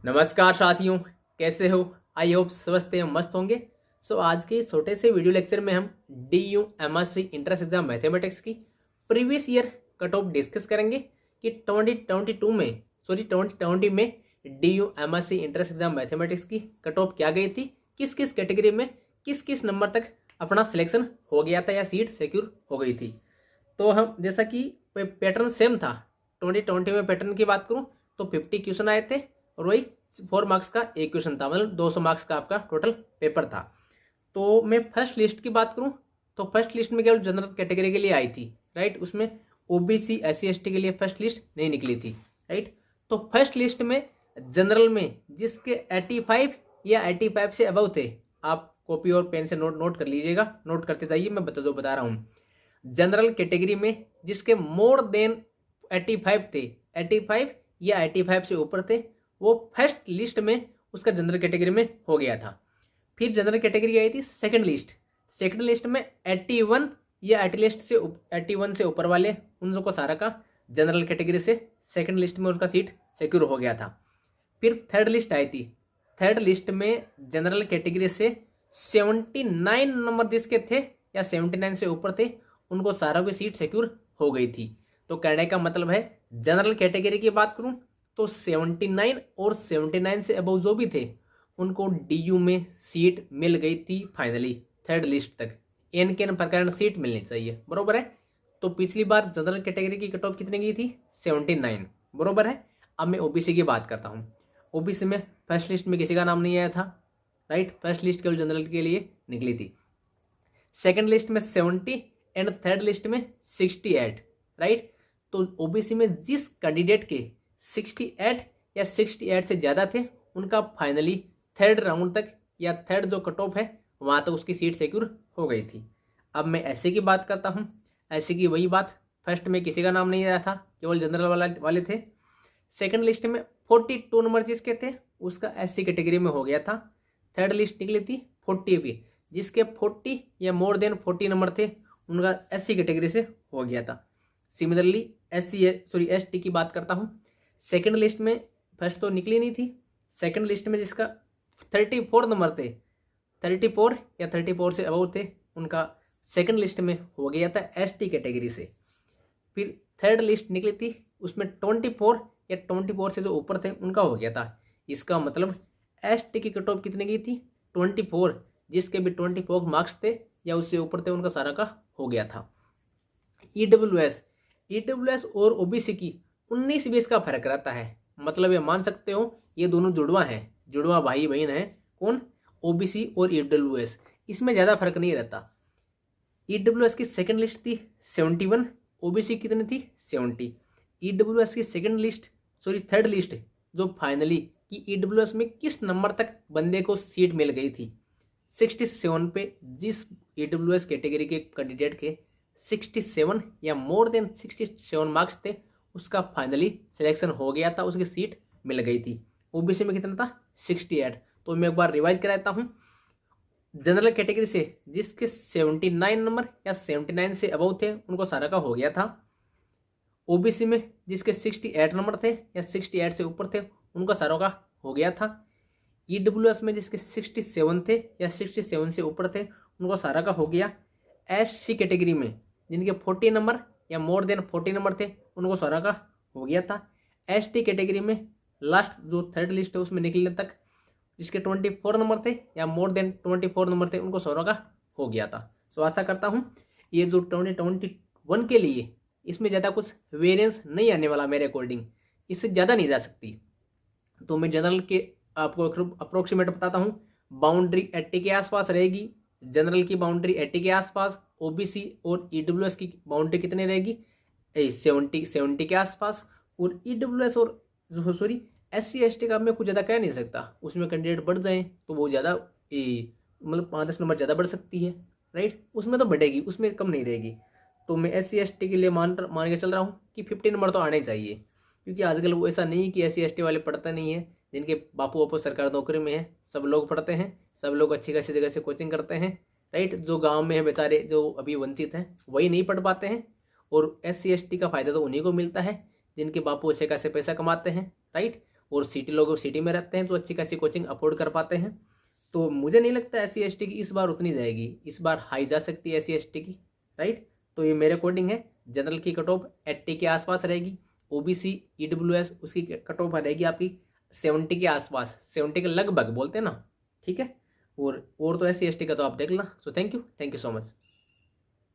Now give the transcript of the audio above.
नमस्कार साथियों, कैसे हो? आई होप स्वस्थ एवं मस्त होंगे। आज के इस छोटे से वीडियो लेक्चर में हम DU MSc entrance exam mathematics की previous year cut off discuss करेंगे कि 2020 में DU MSc entrance exam mathematics की कट ऑफ क्या गई थी, किस किस कैटेगरी में किस किस नंबर तक अपना सिलेक्शन हो गया था या सीट सिक्योर हो गई थी। तो हम जैसा कि पैटर्न सेम था, 2020 में पैटर्न की बात करूं तो 50 क्वेश्चन आए थे और वही 4 मार्क्स का एक क्वेश्चन था, मतलब 200 मार्क्स का आपका टोटल पेपर था। तो मैं फर्स्ट लिस्ट की बात करूं तो फर्स्ट लिस्ट में केवल जनरल कैटेगरी के लिए आई थी, राइट। उसमें OBC SC ST के लिए फर्स्ट लिस्ट नहीं निकली थी, राइट। तो फर्स्ट लिस्ट में जनरल में जिसके 85 या 85 से अबव थे, आप कॉपी और पेन से नोट कर लीजिएगा, नोट करते जाइए, मैं बता रहा हूँ। जनरल कैटेगरी में जिसके मोर देन 85 थे, 85 या 85 से ऊपर थे, वो फर्स्ट लिस्ट में उसका जनरल कैटेगरी में हो गया था। फिर जनरल कैटेगरी आई थी सेकंड लिस्ट। सेकंड लिस्ट में 81 या 81 से ऊपर वाले उन लोगों को सारा का जनरल कैटेगरी से सेकंड लिस्ट में उसका सीट सिक्योर हो गया था। फिर थर्ड लिस्ट आई थी। थर्ड लिस्ट में जनरल कैटेगरी से 79 नंबर जिसके थे या 79 से ऊपर थे, उनको सारों की सीट सिक्योर हो गई थी। तो कहने का मतलब है, जनरल कैटेगरी की बात करूं तो 79 और 79 से अबव जो भी थे उनको DU में सीट मिल गई थी फाइनली थर्ड लिस्ट तक। एन के प्रकार सीट मिलनी चाहिए, बरोबर है। तो पिछली बार जनरल कैटेगरी की कट ऑफ कितने गई थी? 79, बरोबर है। अब मैं OBC की बात करता हूँ। OBC में फर्स्ट लिस्ट में किसी का नाम नहीं आया था, राइट। फर्स्ट लिस्ट केवल जनरल के लिए निकली थी। सेकंड लिस्ट में 70 एंड थर्ड लिस्ट में 68, राइट। तो OBC में जिस कैंडिडेट के 68 या 68 से ज़्यादा थे, उनका फाइनली थर्ड राउंड तक या थर्ड जो कट ऑफ है वहाँ तक उसकी सीट सिक्योर हो गई थी। अब मैं SC की बात करता हूँ। SC की वही बात, फर्स्ट में किसी का नाम नहीं आया था, केवल जनरल वाले थे। सेकंड लिस्ट में 42 नंबर जिसके थे उसका SC कैटेगरी में हो गया था। थर्ड लिस्ट निकली थी 40 भी, जिसके 40 या मोर देन 40 नंबर थे उनका SC कैटेगरी से हो गया था। सिमिलरली ST की बात करता हूँ। सेकंड लिस्ट में फर्स्ट तो निकली नहीं थी, सेकंड लिस्ट में जिसका 34 नंबर थे, 34 या 34 से अबव थे, उनका सेकंड लिस्ट में हो गया था ST कैटेगरी से। फिर थर्ड लिस्ट निकली थी, उसमें 24 या 24 से जो ऊपर थे उनका हो गया था। इसका मतलब ST की कट ऑफ कितने की थी? 24, जिसके भी 24 मार्क्स थे या उससे ऊपर थे उनका सारा का हो गया था। EWS और OBC की 19-20 का फर्क रहता है, मतलब ये मान सकते हो ये दोनों जुड़वा हैं, जुड़वा भाई बहन है। कौन? OBC और EWS, इसमें ज़्यादा फर्क नहीं रहता। EWS की सेकंड लिस्ट थी 71, OBC कितनी थी? 70। EWS की सेकंड लिस्ट थर्ड लिस्ट जो फाइनली कि EWS में किस नंबर तक बंदे को सीट मिल गई थी? 67 पे। जिस EWS कैटेगरी के कैंडिडेट के 67 या मोर देन 67 मार्क्स थे, उसका फाइनली सिलेक्शन हो गया था, उसकी सीट मिल गई थी। OBC में कितना था? 68। तो मैं एक बार रिवाइज कराता हूँ। जनरल कैटेगरी से जिसके 79 नंबर या 79 से अबव थे उनको सारा का हो गया था। OBC में जिसके 68 नंबर थे या 68 से ऊपर थे उनका सारों का हो गया था। EWS में जिसके 67 थे या 67 से ऊपर थे उनको सारा का हो गया। SC कैटेगरी में जिनके 40 नंबर या मोर देन 40 नंबर थे उनको सारा का हो गया था। ST कैटेगरी में लास्ट जो थर्ड लिस्ट है उसमें निकलने तक जिसके 24 नंबर थे या मोर देन 24 नंबर थे उनको सारा का हो गया था। सो आशा करता हूँ ये जो 2021 के लिए इसमें ज़्यादा कुछ वेरिएंस नहीं आने वाला, मेरे अकॉर्डिंग इससे ज़्यादा नहीं जा सकती। तो मैं जनरल के आपको अप्रोक्सीमेट बताता हूँ। बाउंड्री 80 के आसपास रहेगी, जनरल की बाउंड्री 80 के आसपास, OBC और EWS की बाउंड्री कितने रहेगी? 70 के आसपास। और EWS और SC ST का मैं कुछ ज़्यादा कह नहीं सकता, उसमें कैंडिडेट बढ़ जाएँ तो वो ज़्यादा मतलब 5-10 नंबर ज़्यादा बढ़ सकती है, राइट। उसमें तो बढ़ेगी, उसमें कम नहीं रहेगी। तो मैं SC ST के लिए मान के चल रहा हूँ कि 50 नंबर तो आने ही चाहिए, क्योंकि आजकल वो ऐसा नहीं कि SC ST वाले पढ़ते नहीं है। जिनके बापू वापू सरकारी नौकरी में है सब लोग पढ़ते हैं, सब लोग अच्छी खासी जगह से कोचिंग करते हैं, राइट। जो गांव में है बेचारे, जो अभी वंचित हैं, वही नहीं पढ़ पाते हैं। और SC ST का फ़ायदा तो उन्हीं को मिलता है जिनके बापू अच्छे खासे पैसा कमाते हैं, राइट। और सिटी लोग सिटी में रहते हैं तो अच्छी खासी कोचिंग अफोर्ड कर पाते हैं। तो मुझे नहीं लगता SC ST की इस बार उतनी जाएगी, इस बार हाई जा सकती है SC ST की, राइट। तो ये मेरे अकॉर्डिंग है। जनरल की कट ऑफ 80 के आसपास रहेगी, OBC EWS उसकी कट ऑफ रहेगी आपकी 70 के आसपास, 70 के लगभग बोलते हैं ना, ठीक है। और तो SC ST का तो आप देख लेना। So thank you so much.